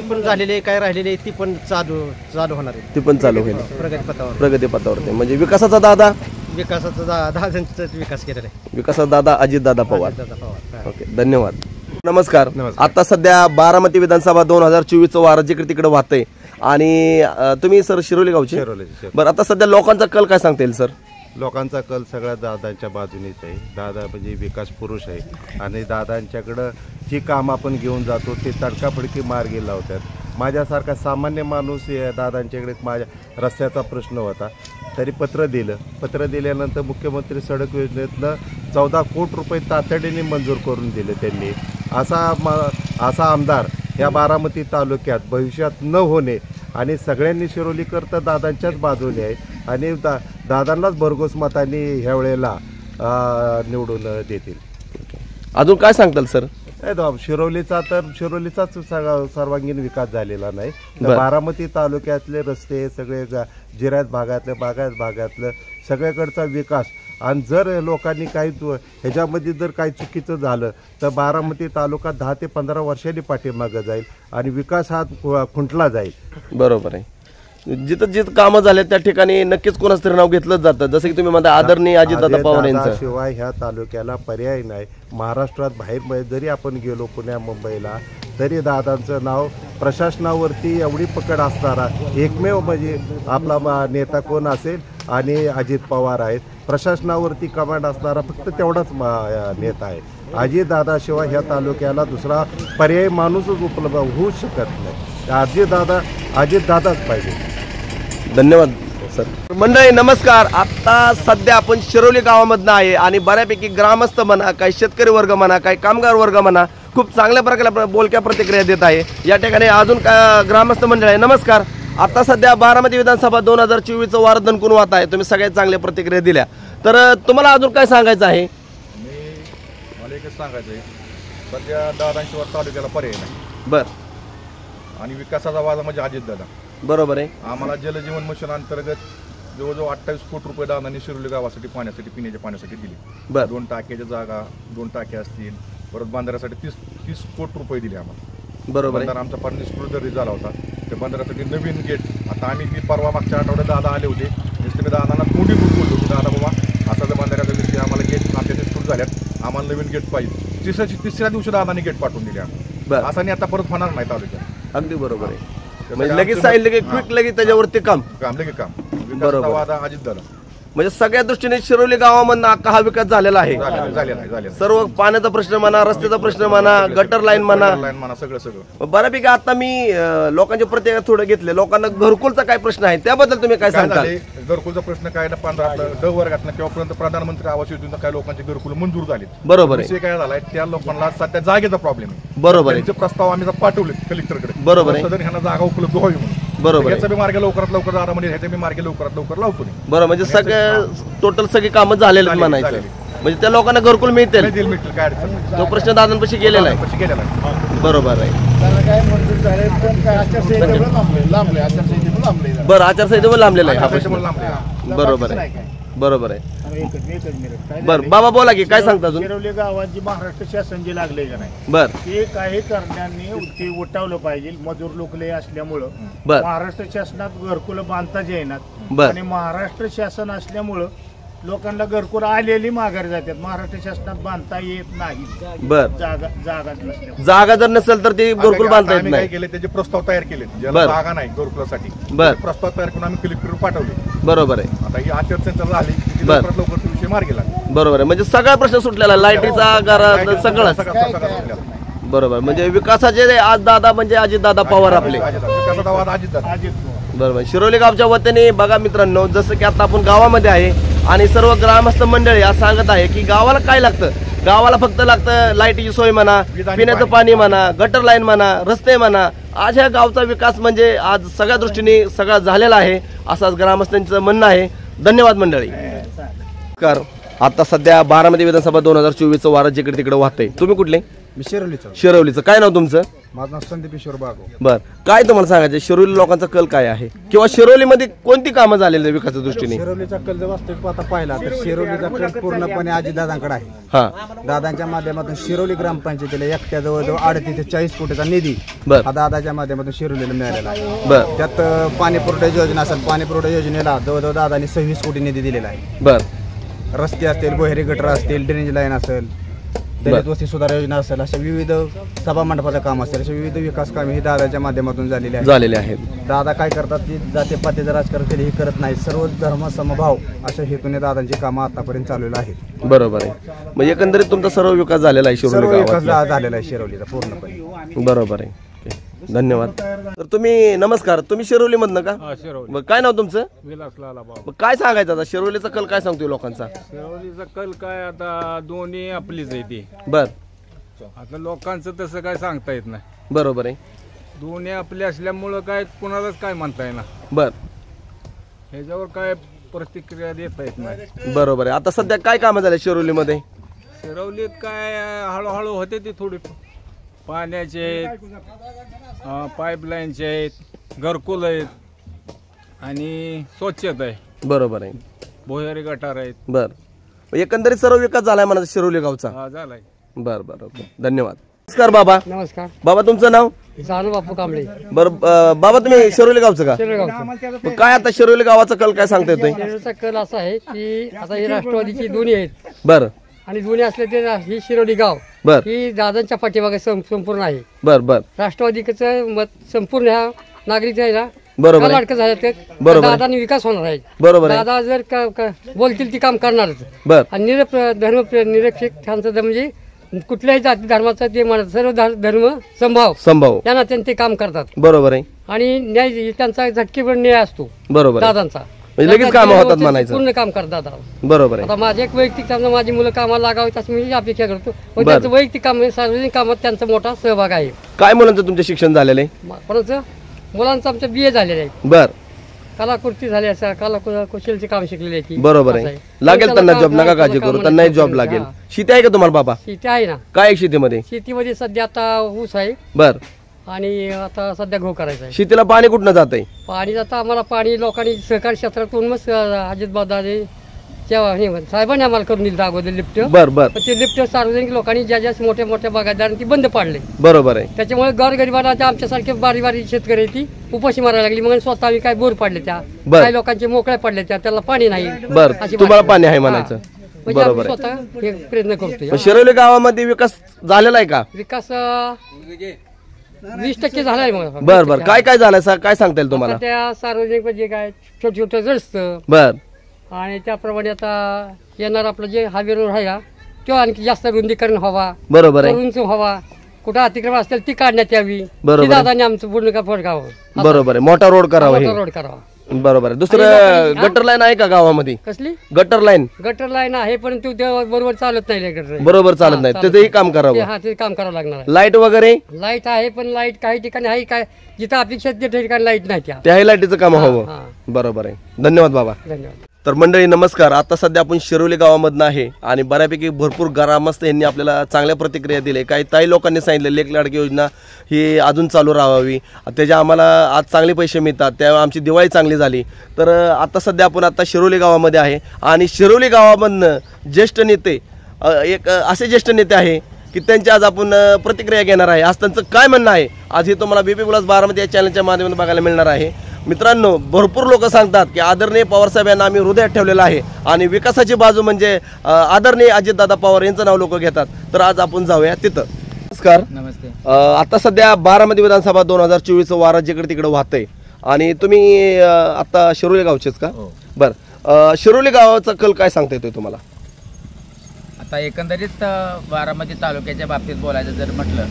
पण झालेली आहे, काय राहिलेली आहे ती पण चालू होणार आहे. ती पण चालू होईल प्रगतीपथावर. म्हणजे विकासाचा दादा, दादांचा विकास केलेला आहे. विकासाचा दादा अजितदादा पवार. ओके, धन्यवाद. नमस्कार. आता सध्या बारामती विधानसभा 2024 वार जिकडे तिकडे वाहतंय आणि तुम्ही सर शिरोली गावचे? बरं, आता सध्या लोकांचा कल काय सांगता येईल सर? लोकांचा कल सगळ्या दादांच्या बाजूनेच आहे. दादा म्हणजे विकास पुरुष आहे आणि दादांच्याकडं जी काम आपण घेऊन जातो ते तडकाफडकी मार्गी लावतात. माझ्यासारखा सामान्य माणूस दादांच्याकडे माझ्या रस्त्याचा प्रश्न होता, तरी पत्र दिल्यानंतर मुख्यमंत्री सडक योजनेतनं 14 कोटी रुपये तातडीने मंजूर करून दिले त्यांनी. असा आमदार या बारामती तालुक्यात भविष्यात न होणे आणि सगळ्यांनी शिरोलीकर तर दादांच्याच बाजूने आहे आणि दादांनाच भरघोस मतांनी ह्या वेळेला निवडून देतील. अजून काय सांगताल सर? शिरोलीचाच सर्वांगीण विकास झालेला नाही. बारामती तालुक्यातले रस्ते सगळे, जिरायत भागातलं सगळ्याकडचा विकास. आणि जर लोकांनी काही ह्याच्यामध्ये जर काही चुकीचं झालं तर बारामती तालुका 10 ते 15 वर्षांनी पाठीमागं जाईल आणि विकास हा खुंटला जाईल. बरोबर आहे. जिथं कामं झाले त्या ठिकाणी नक्कीच कोणाचं तरी नाव घेतलंच जातं, जसं की तुम्ही म्हणता आदरणीय अजितदादा पवार यांचं. शिवाय ह्या तालुक्याला पर्याय नाही. महाराष्ट्रात बाहेर जरी आपण गेलो पुण्या मुंबईला तरी दादांचं नाव प्रशासनावरती एवढी पकड असणारा एकमेव म्हणजे आपला नेता कोण असेल आणि अजित पवार आहेत. प्रशासनावरती कमांड असणारा फक्त तेवढाच नेता आहे. अजितदादाशिवाय ह्या तालुक्याला दुसरा पर्याय माणूसच उपलब्ध होऊच शकत नाही. अजितदादाच पाहिजे. धन्यवाद सर. मंडळी नमस्कार. आता सध्या आपण शिरोली गावामधनं आहे आणि बऱ्यापैकी ग्रामस्थ म्हणा, काही शेतकरी वर्ग म्हणा, काही कामगार वर्ग म्हणा, खूप चांगल्या प्रकारे बोलक्या प्रतिक्रिया देत आहे. या ठिकाणी अजून ग्रामस्थ मंडळ आहे. नमस्कार. आता सध्या बारामती विधानसभा 2024 वार दणकून वाहत आहे. तुम्ही सगळ्यात चांगल्या प्रतिक्रिया दिल्या, तर तुम्हाला अजून काय सांगायचं आहे? मला एकच सांगायचं आहे सध्या दादांशिवाय तालुक्याला पर्याय नाही. बर. आणि विकासाचा वादा म्हणजे अजितदादा. बरोबर आहे. आम्हाला जलजीवन मिशन अंतर्गत जवळजवळ 28 कोटी रुपये दादांनी शिरोली गावासाठी पाण्यासाठी पिण्याच्या पाण्यासाठी दिले. बर. 2 टाक्याच्या जागा, 2 टाक्या असतील, परत बांधाऱ्यासाठी 30 कोटी रुपये दिले आम्हाला. बरोबर आहे. बंधारा आमचा पाणी निष्कृत झाला होता. त्या बंधाऱ्यासाठी नवीन गेट. आता आम्ही परवा मागच्या आठवड्यात दादा आले होते. मी दादांना तोंडी बोललो की दादा बाबा असा जर बंधाऱ्याचा विषय आम्हाला गेट आमच्या निष्कृत झाल्यात, आम्हाला नवीन गेट पाहिजे. तिसऱ्या दिवशी दादांनी गेट पाठवून दिले आम्हाला. असं नाही आता परत होणार नाही तालुक्यात. अगदी बरोबर आहे. म्हणजे लगेच सांगितलं की क्विक लगेच त्याच्यावरती काम लगेच काम. बरोबर. वादा अजितदादा. म्हणजे सगळ्या दृष्टीने शिरोली गावामधून अख्खा हा विकास झालेला आहे. सर्व पाण्याचा प्रश्न म्हणा, रस्त्याचा प्रश्न म्हणा, गटर लाईन म्हणा, सगळं. बऱ्यापैकी आता मी लोकांच्या प्रतिक्रिया थोडं घेतले. लोकांना घरकुलचा काय प्रश्न आहे त्याबद्दल तुम्ही काय सांगता? घरकुलचा प्रश्न काय ना 15 वर्गात किंवा प्रधानमंत्री आवास योजनेचा काय लोकांचे घरकुल मंजूर झाले. बरोबर आहे. विषय काय झालाय त्या लोकांना सध्या जागेचा प्रॉब्लेम आहे. बरोबर आहे. त्यांचे प्रस्ताव आम्ही पाठवले कलेक्टरकडे. बरोबर आहे. ह्यांना जागा उपलब्ध व्हावी म्हणून. बरोबर. याचा मी मार्ग लवकरात लवकर दादा म्हणजे ह्याचा मी मार्ग लवकरात लवकर लावतो. बरं. म्हणजे सगळं टोटल सगळी कामं झालेली म्हणायचं. म्हणजे त्या लोकांना घरकुल मिळतील. काय अडचण. तो प्रश्न दादांपाशी गेलेला आहे. बरोबर आहे. बरं. आचारसंहितेवर लांबलेला आहे हा प्रश्न. बरोबर आहे. बरोबर आहे. बरं बाबा बोला की काय सांगता अजून? शिरोली गावाची महाराष्ट्र शासन जे लागले का नाही बर ते काही करण्याने ते उठावलं पाहिजे. मजूर लोक लय असल्यामुळं महाराष्ट्र शासनात घरकुल बांधताच येणार आणि महाराष्ट्र शासन असल्यामुळं लोकांना घरकुल आलेली माघार जातात. महाराष्ट्र शासनात बांधता येत नाही. बर. जागा जर नसेल तर ते घरकुल बांधता येत नाही. केले त्याचे प्रस्ताव तयार केले. जागा नाही घरकुलासाठी. बर. प्रस्ताव तयार करून आम्ही कलेक्टर पाठवले. बरोबर आहे. आता ही आचारसंहिता झाली लवकरात लवकर विषय मार्गी लागला. बरोबर आहे. म्हणजे सगळा प्रश्न सुटलेला. लाईटीचा घरात सगळं. बरोबर. म्हणजे विकासाचे आज दादा म्हणजे अजितदादा पवार आपले. बरोबर. शिरोली गावच्या वतीने बघा मित्रांनो, जसं की आता आपण गावामध्ये आहे आणि सर्व ग्रामस्थ मंडळी आज सांगत आहे की गावाला काय लागतं. गावाला फक्त लागतं लाईटीची सोय म्हणा, पिण्याचं पाणी म्हणा, गटर लाईन म्हणा, रस्ते म्हणा. आज ह्या गावचा विकास म्हणजे आज सगळ्या दृष्टीने सगळा झालेला आहे असं ग्रामस्थांचं म्हणणं आहे. धन्यवाद मंडळी. आता सध्या बारामती विधानसभा 2024 वारं जिकडे तिकडे वाहतंय. तुम्ही कुठले? मी शिरोलीचं. शिरवलीचं. काय नाव तुमचं? माझं नाव संदीप ईश्वर बागो. बर. काय तुम्हाला सांगायचं शिरोली लोकांचा कल काय आहे किंवा शिरोलीमध्ये कोणती कामं झालेली विकासाच्या दृष्टीने? शिरोलीचा कल जर वास्तविक आता पाहिला तर शिरोलीचा कल पूर्णपणे अजितदादांकडे आहे. हा. दादांच्या माध्यमातून शिरोली ग्रामपंचायतीला एकट्या जवळजवळ 38 ते 40 कोटीचा निधी हा दादाच्या माध्यमातून शिरोलीला मिळालेला आहे. बर. त्यात पाणी पुरवठा योजना असेल, पाणी पुरवठा योजनेला जवळजवळ दादांनी 26 कोटी निधी दिलेला आहे. बर. रस्ते असतील, बोहेरी गटर असतील, ड्रेनेज लाईन असेल, दलित वस्ती सुधार योजना असेल, अशा विविध सभा मंडपाचं काम असेल, अशा विविध विकास कामे ही दादाच्या माध्यमातून झालेली आहेत. दादा काय करतात की जाते पातीचं राजकारण कधीही करत नाही. सर्व धर्म समभाव अशा हेतूने दादांची कामं आतापर्यंत चाललेली आहेत. बरोबर आहे. म्हणजे एकंदरीत तुमचा सर्व विकास झालेला आहे शिरोली गावात. विकास झालेला आहे शिरोलीचा पूर्णपणे. बरोबर आहे. धन्यवाद. तर तुम्ही नमस्कार, तुम्ही शिरोली मधनं का? काय नाव तुमचं? विलास लालाबाबा. काय सांगायचं आता शिरोलीचा कल काय सांगतोय लोकांचा? शिरोलीचा कल काय आता दोन्ही आपलीच आहे ती. बर. आता लोकांचं तसं काय सांगता येत नाही. बरोबर आहे. दोन्ही आपले असल्यामुळं काय कुणालाच काय म्हणता येणार. बर. ह्याच्यावर काय प्रतिक्रिया देता येत नाही. बरोबर आहे. आता सध्या काय कामं झाले शिरोलीमध्ये? शिरोलीत काय हळूहळू होते ती थोडी. पाण्याचे आहेत, पाईपलाईनचे आहेत, घरकुल आहेत आणि स्वच्छता आहे. बरोबर आहे. भोयारी गटार आहेत. बर. एकंदरीत सर्व विकास झालाय म्हणा शिरोली गावचा. झालाय. बर बर. धन्यवाद. नमस्कार बाबा. नमस्कार बाबा. तुमचं नाव? जानू बापू कांबळे. बरं बाबा तुम्ही शिरोली गावचं का? काय आता शिरोली गावाचा कल काय सांगता येतोय? शिरोलीचा कल असा आहे की आता ही राष्ट्रवादीची दोन्ही आहेत. बरं. आणि दोन्ही असले ते ही शिरोली गाव ही दादांच्या पाठीमागे संपूर्ण आहे. बर बर. राष्ट्रवादीचं मत संपूर्ण ह्या नागरिक आहे ना बरोबर लाडकं झाले. दादानी विकास होणार आहे. बरोबर. दादा जर बोलतील ती काम करणारच. बर. आणि धर्म निरपेक्ष त्यांचं म्हणजे कुठल्याही जाती धर्माचा ते म्हणत सर्व धर्म संभाव यांना त्यांचे काम करतात. बरोबर आहे. आणि न्याय त्यांचा झटकेवर न्याय असतो. बरोबर. दादांचा लगेच काम होतात म्हणायचं. पूर्ण काम करतात. बरोबर आहे. आता माझे एक वैयक्तिक समजा माझी मुलं कामाला लागावीत असं मी अपेक्षा करतो. पण त्यांचं वैयक्तिक काम सार्वजनिक कामात त्यांचा मोठा सहभाग आहे. काय मुलांचं तुमचं शिक्षण झालेलं आहे? कोणाचं? मुलांचं आमचं BA झालेलं आहे. बर. कलाकृती झाली असं कलाकुशलचे काम शिकलेली आहे ती. बरोबर आहे. लागेल त्यांना जॉब, नका काळजी करू, त्यांनाही जॉब लागेल. शेती आहे का तुम्हाला बाबा? शेती आहे ना. काय आहे शेतीमध्ये? शेतीमध्ये सध्या आता ऊस आहे. बर. आणि आता सध्या गहू करायचा आहे. शेतीला पाणी कुठनं जात आहे? पाणी जातं आम्हाला, पाणी लोकांनी सहकारी क्षेत्रातून मग अजितदादांनी साहेबांनी आम्हाला करून दिलं अगोदर लिफ्ट. बर बर. ते लिफ्ट सार्वजनिक लोकांनी ज्या मोठ्या मोठ्या बागायतदारांनी ती बंद पाडले. बरोबर आहे. त्याच्यामुळे गोरगरिबांना आमच्यासारखे बारी शेतकरी ती उपाशी मारायला लागली. मग स्वतः आम्ही काय बोर पाडले त्या, काही लोकांचे मोकळ्या पडले त्याला पाणी नाही. बर, तुम्हाला पाणी आहे म्हणायचं. बरोबर आहे. स्वतः एक प्रयत्न करतो. शिरोली गावामध्ये विकास झालेला आहे का? विकास 20% झालाय. मग बर बर. काय काय झालंय काय सांगता येईल तुम्हाला? त्या सार्वजनिक म्हणजे काय छोटे छोटे रस्ते. बर. आणि त्याप्रमाणे आता येणार आपलं जे हायवे रोड आहे तो आणखी जास्त रुंदीकरण व्हावा. बरोबर आहे. उंच व्हावा. कुठं अतिक्रमण असतील ती काढण्यात यावी. बरोबर. दादाने आमचं भूमिका फडकावं. बरोबर आहे. मोठा रोड करावा. रोड करावा. बरोबर आहे. दुसरं गटर लाईन आहे का गावामध्ये? कसली गटर लाईन? गटर लाईन आहे परंतु बरोबर चालत नाही. बरोबर चालत नाही, त्याचंही काम करावं. ते काम करावं लागणार. लाईट वगैरे? लाईट आहे पण लाईट काही ठिकाणी आहे, काय जिथं अपेक्षा त्या ठिकाणी लाईट नाही. त्याही लाईटीचं काम हवं. बरोबर आहे. धन्यवाद बाबा. धन्यवाद. तर मंडळी नमस्कार. आता सध्या आपण शिरोली गावामधनं आहे आणि बऱ्यापैकी भरपूर ग्रामस्थ यांनी आपल्याला चांगल्या प्रतिक्रिया दिल्या. काही ताई लोकांनी सांगितलं लेक लाडकी योजना ही अजून चालू राहावी, त्याच्या आम्हाला आज चांगले पैसे मिळतात, त्यावेळी आमची दिवाळी चांगली झाली. तर आता सध्या आपण आता शिरोली गावामध्ये आहे आणि शिरोली गावामधनं ज्येष्ठ नेते एक असे ज्येष्ठ नेते आहे की त्यांची आज आपण प्रतिक्रिया घेणार आहे. आज त्यांचं काय म्हणणं आहे आज हे तुम्हाला BP प्लस बारामती या चॅनलच्या माध्यमातून बघायला मिळणार आहे. मित्रांनो, भरपूर लोक सांगतात की आदरणीय पवारसाहेब यांना आम्ही हृदयात ठेवलेलं आहे आणि विकासाची बाजू म्हणजे आदरणीय अजितदादा पवार यांचं नाव लोक घेतात. तर आज आपण जाऊया तिथं. नमस्कार. नमस्ते. आता सध्या बारामती विधानसभा 2024 वारा जिकडे तिकडे वाहतंय आणि तुम्ही आता शिरोली गावचेच का? बरं. शिरोली गावाचा कल काय सांगता येतोय तुम्हाला? आता एकंदरीत बारामती तालुक्याच्या बाबतीत बोलायचं जर म्हटलं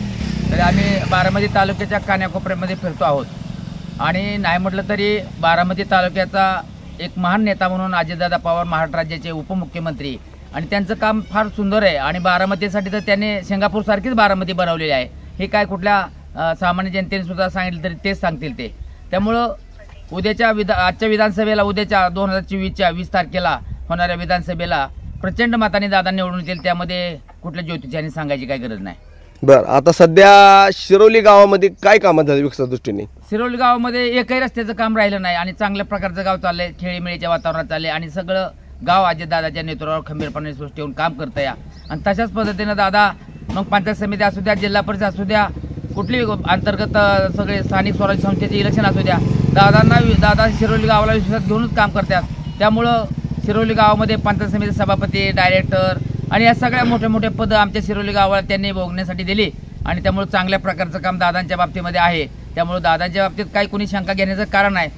तर आम्ही बारामती तालुक्याच्या कान्याकोपऱ्यामध्ये फिरतो आहोत आणि नाही म्हटलं तरी बारामती तालुक्याचा एक महान नेता म्हणून अजितदादा पवार महाराष्ट्र राज्याचे उपमुख्यमंत्री आणि त्यांचं काम फार सुंदर आहे आणि बारामतीसाठी तर त्यांनी सिंगापूरसारखीच बारामती बनवलेली आहे. हे काय कुठल्या सामान्य जनतेने सुद्धा सांगितलं तरी तेच सांगतील ते. त्यामुळं उद्याच्या आजच्या विधानसभेला उद्याच्या 2024च्या 20 तारखेला होणाऱ्या विधानसभेला प्रचंड मताने दादा निवडून येतील. त्यामध्ये कुठल्या ज्योतिषाने सांगायची काही गरज नाही. बरं. आता सध्या शिरोली गावामध्ये काय कामं झाली विकासा दृष्टीने? शिरोली गावामध्ये एकही रस्त्याचं काम राहिलं नाही आणि चांगल्या प्रकारचं गाव चाललंय, खेळीमेळीच्या वातावरणात चाललंय आणि सगळं गाव अजितदादाच्या नेतृत्वावर खंबीरपणे ठेवून काम करतं या. आणि तशाच पद्धतीनं दादा मग पंचायत समिती असू द्या, जिल्हा परिषद असू द्या, कुठली अंतर्गत सगळे स्थानिक स्वराज्य संस्थेचे इलेक्शन असू द्या, दादा शिरोली गावाला विश्वासात घेऊनच काम करतात. त्यामुळं शिरोली गावामध्ये पंचायत समिती सभापती, डायरेक्टर आणि या सगळ्या मोठे मोठे पदं आमच्या शिरोली गावाला त्यांनी भोगण्यासाठी दिली आणि त्यामुळे चांगल्या प्रकारचं काम दादांच्या बाबतीमध्ये आहे. त्यामुळे दादांच्या बाबतीत काही कोणी शंका घेण्याचं कारण आहे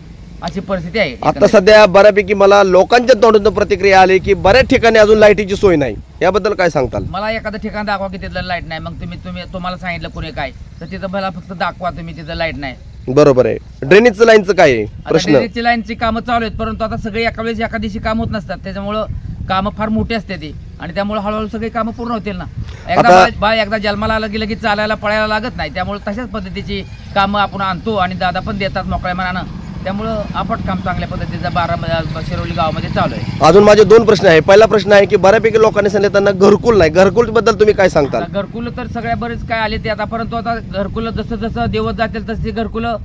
अशी परिस्थिती आहे. आता सध्या बऱ्यापैकी मला लोकांच्या तोंडून प्रतिक्रिया आली की बऱ्याच ठिकाणी अजून लाईटीची सोय नाही, याबद्दल काय सांगताल? मला एखादं ठिकाण दाखवा की तिथलं लाईट नाही, मग तुम्हाला सांगितलं कोणी काय तर तिथं मला फक्त दाखवा तुम्ही तिथं लाईट नाही. बरोबर आहे. ड्रेनेजचं लाईनचं काय आहे प्रश्न? ड्रेनेजची लाईनची कामं चालू आहेत परंतु आता सगळे एका वेळेस एका दिवशी काम होत नसतात. त्याच्यामुळं कामं फार मोठी असते ती आणि त्यामुळे हळूहळू सगळी कामं पूर्ण होतील ना. एकदा जन्माला आलं की लगेच चालायला पळायला लागत नाही. त्यामुळे तशाच पद्धतीची कामं आपण आणतो आणि दादा पण देतात मोकळ्या मनानं. त्यामुळं आपट काम चांगल्या पद्धतीचं बारामती शिरोली गावामध्ये चालू आहे. अजून माझे 2 प्रश्न आहे. पहिला प्रश्न आहे की बऱ्यापैकी लोकांनी सांगितलं त्यांना घरकुल नाही, घरकुल बद्दल तुम्ही काय सांगता? घरकुल तर सगळ्या बरेच काय आले ते आता, परंतु आता घरकुल जसं जसं दिवस जातील तसे घरकुलं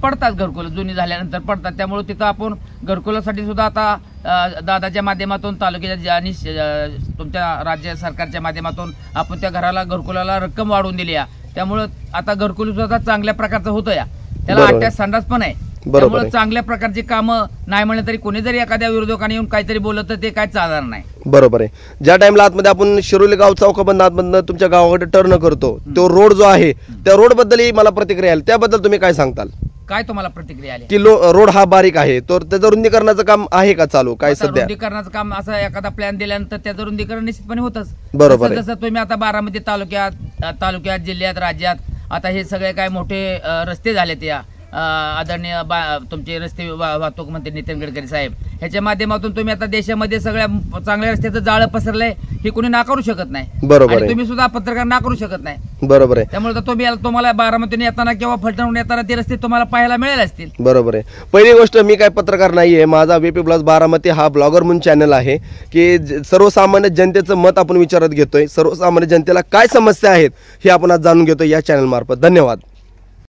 पडतात, घरकुलं जुनी झाल्यानंतर पडतात. त्यामुळे तिथं आपण घरकुलासाठी सुद्धा आता दादाच्या माध्यमातून तालुक्याच्या आणि तुमच्या राज्य सरकारच्या माध्यमातून आपण त्या घराला घरकुलाला रक्कम वाढवून दिली आहे. त्यामुळं आता घरकुल सुद्धा चांगल्या प्रकारचं होतं या. त्याला अटॅच संडास पण आहे. त्यामुळे चांगल्या प्रकारची कामं नाही म्हणलं तरी कोणी जरी एखाद्या विरोधकाने येऊन काहीतरी बोलत तर ते काय चालणार नाही. बरोबर आहे. ज्या टाइमला आतमध्ये आपण शिरोली गाव चौकाबंद आतमधनं तुमच्या गावाकडे टर्न करतो तो रोड जो आहे त्या रोड बद्दलही मला प्रतिक्रिया आली, त्याबद्दल तुम्ही काय सांगताल? काय तुम्हाला प्रतिक्रिया आली? की रोड हा बारीक आहे तर त्याचं रुंदीकरणाचं काम आहे का चालू? काय सध्या रुंदीकरणाचं काम असं एखादा प्लॅन दिल्यानंतर त्याचं रुंदीकरण निश्चितपणे होतच. बरोबर. जसं तुम्ही आता बारामती तालुक्यात जिल्ह्यात राज्यात आता हे सगळे काय मोठे रस्ते झालेत या आदरणीय तुमचे रस्ते वाहतूक मंत्री नितीन गडकरी साहेब ह्याच्या माध्यमातून तुम्ही आता देशामध्ये सगळ्या चांगल्या रस्त्याचं जाळं पसरलंय हे कोणी नाकारू शकत नाही. बरोबर आणि आहे. तुम्ही सुद्धा पत्रकार नाकारू शकत नाही. बरोबर आहे. त्यामुळे तर तुम्हाला बारामतीने येताना किंवा फलटणहून येताना ते रस्ते तुम्हाला पाहायला मिळेल असतील. बरोबर आहे. पहिली गोष्ट, मी काय पत्रकार नाहीये, माझा VP प्लस बारामती हा ब्लॉगर म्हणून चॅनल आहे की सर्वसामान्य जनतेचं मत आपण विचारत घेतोय. सर्वसामान्य जनतेला काय समस्या आहेत हे आपण आज जाणून घेतोय या चॅनल मार्फत. धन्यवाद.